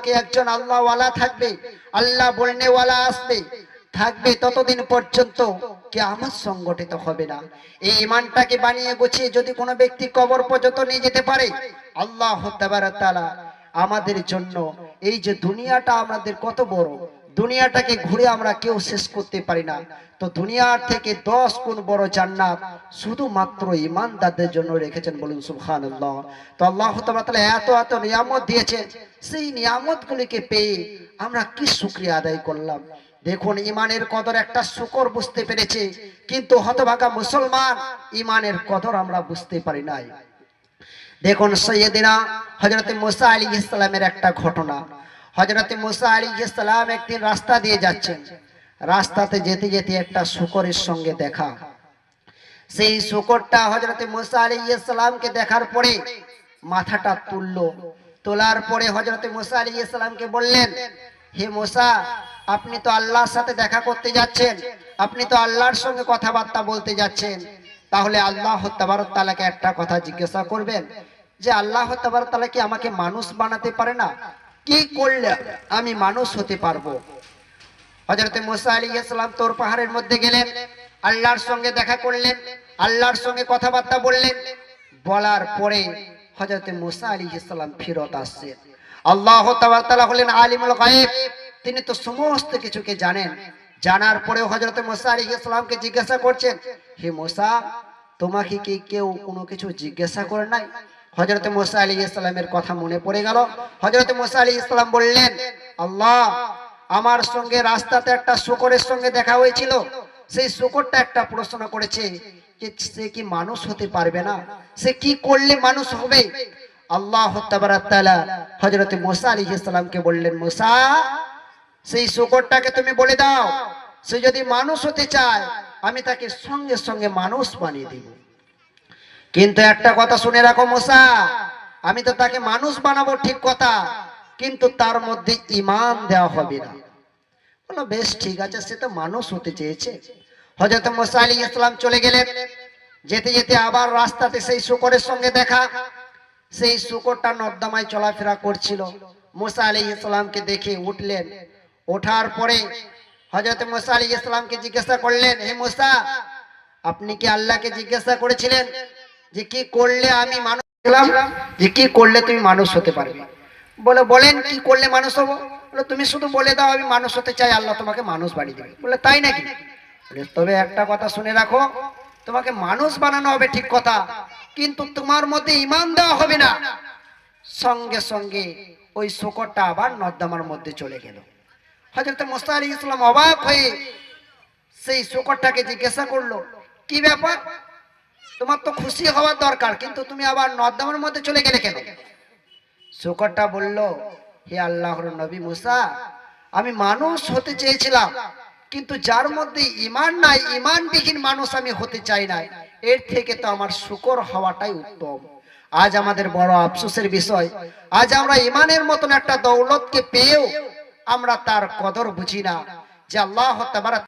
থেকে একজন আল্লাহওয়ালা থাকবে, আল্লাহ বলনেওয়ালা আসবে, থাকবে ততদিন পর্যন্ত কিয়ামত সংগঠিত হবে না। এই ঈমানটাকে বানিয়ে গুছিয়ে যদি কোনো ব্যক্তি কবর পর্যন্ত নিয়ে যেতে পারে, আল্লাহ তাবারক তাআলা আমাদের জন্য এই যে দুনিয়াটা আমাদের কত বড়, দুনিয়াটাকে ঘুরে আমরা কেউ শেষ করতে পারি না। তো দুনিয়ার থেকে 10 গুণ বড় জান্নাত শুধুমাত্র ঈমানদারদের জন্য রেখেছেন, বলুন সুবহানাল্লাহ। তো আল্লাহ তাআলা এত এত নিয়ামত দিয়েছেন, সেই নিয়ামতগুলিকে পেয়ে আমরা কি শুকরিয়া আদায় করলাম। দেখুন, ঈমানের কদর একটা শুকর বুঝতে পেরেছে, কিন্তু হতভাগা মুসলমান ঈমানের কদর আমরা বুঝতে পারি নাই। দেখুন সৈয়দিনা হযরত মুসা আলাইহিস সালামের একটা ঘটনা। হযরত মুসা আলাইহিস সালাম একদিন রাস্তা দিয়ে যাচ্ছেন, রাস্তাতে যেতে যেতে একটা শূকরের সঙ্গে দেখা। সেই শূকরটা হযরত মুসা আলাইহিস সালামকে দেখার পরে মাথাটা তুললো, তোলার পরে হযরত মুসা আলাইহিস সালামকে বললেন, হে মুসা, আপনি তো আল্লাহর সাথে দেখা করতে যাচ্ছেন, আপনি তো আল্লাহর সঙ্গে কথাবার্তা বলতে যাচ্ছেন, তাহলে আল্লাহ তাবারক তাআলাকে একটা কথা জিজ্ঞাসা করবেন যে আল্লাহ তাবারক তাআলা কি আমাকে মানুষ বানাতে পারে না? কি করলে আমি মানুষ হতে পারবো? হযরত মুসা আলাইহিস সালাম তোর পাহাড়ের মধ্যে গেলেন, আল্লাহর সঙ্গে দেখা করলেন, আল্লাহর সঙ্গে কথাবার্তা বললেন। বলার পরে হযরত মুসা আলাইহিস সালাম ফিরত আসছেন। আল্লাহ তাবারক তাআলা হলেন আলিমুল গায়ব, তিনি তো সমস্ত কিছুকে জানেন। জানার পরেও হযরত মুসা আলাইহিস সালামকে জিজ্ঞাসা করছেন, হে মুসা, তোমাকে কি কেউ কোনো কিছু জিজ্ঞাসা করে নাই? হযরত মুসা আলাইহিস সালামের কথা মনে পড়ে গেল। হযরত মুসা আলাইহিস সালাম বললেন, আল্লাহ, আমার সঙ্গে রাস্তাতে একটা শূকরের সঙ্গে দেখা হয়েছিল, সেই শূকরটা একটা প্রশ্ন করেছে যে সে কি মানুষ হতে পারবে না, সে কি করলে মানুষ হবে? আল্লাহ তাবারক তাআলা হযরত মুসা আলাইহিস সালামকে বললেন, মুসা, সেই শূকরটাকে তুমি বলে দাও, সে যদি মানুষ হতে চায় আমি তাকে সঙ্গে সঙ্গে মানুষ বানিয়ে দেব। কিন্তু একটা কথা শুনে রাখো মুসা, আমি তো তাকে মানুষ বানাবো ঠিক কথা, কিন্তু তার মধ্যে ঈমান দেওয়া হবে না। বলো, বেশ ঠিক আছে, সে তো মানুষ হতে চেয়েছে। হযরত মুসা আলাইহিস সালাম চলে গেলেন। যেতে যেতে আবার রাস্তাতে সেই শূকরের সঙ্গে দেখা। সেই শূকরটা নর্দমায় চলাফেরা করছিল। মুসা আলাইহিস সালামকে দেখে উঠলেন। ওঠার পরে হযরত মুসা আলাইহিস সালামকে জিজ্ঞাসা করলেন, হে মুসা, আপনি কি আল্লাহকে জিজ্ঞাসা করেছিলেন যে কি করলে আমি মানুষ হলাম, যে কি করলে তুমি মানুষ হতে পারবে? বলে, বলেন কি করলে মানুষ হব? বলে, তুমি শুধু বলে দাও আমি মানুষ হতে চাই, আল্লাহ তোমাকে মানুষ বানিয়ে দেবে। বলে, তাই নাকি? বলে, তবে একটা কথা শুনে রাখো, তোমাকে মানুষ বানানো হবে ঠিক কথা, কিন্তু তোমার মধ্যে ঈমান দেওয়া হবে না। সঙ্গে সঙ্গে ওই শূকরটা আবার নর্দমার মধ্যে চলে গেল। হযরত মুসা আলাইহিস সালাম অবাক হয়ে সেই শূকরটাকে জিজ্ঞাসা করলো, কি ব্যাপার, তোমার তো খুশি হওয়ার দরকার, কিন্তু তুমি আবার নর্দমার মধ্যে চলে গেলে কেন? শূকরটা বলল, হে আল্লাহর নবী মুসা, আমি মানুষ হতে চেয়েছিলাম, কিন্তু যার মধ্যে ঈমান নাই, ঈমানবিহীন মানুষ আমি হতে চাই না, এর থেকে তো আমার শূকর হওয়াটাই উত্তম। আজ আমাদের বড় আফসোসের বিষয়, আজ আমরা ঈমানের মতন একটা দৌলতকে পেয়েও আমরা তার কদর বুঝি না, যে আল্লাহ তাবারক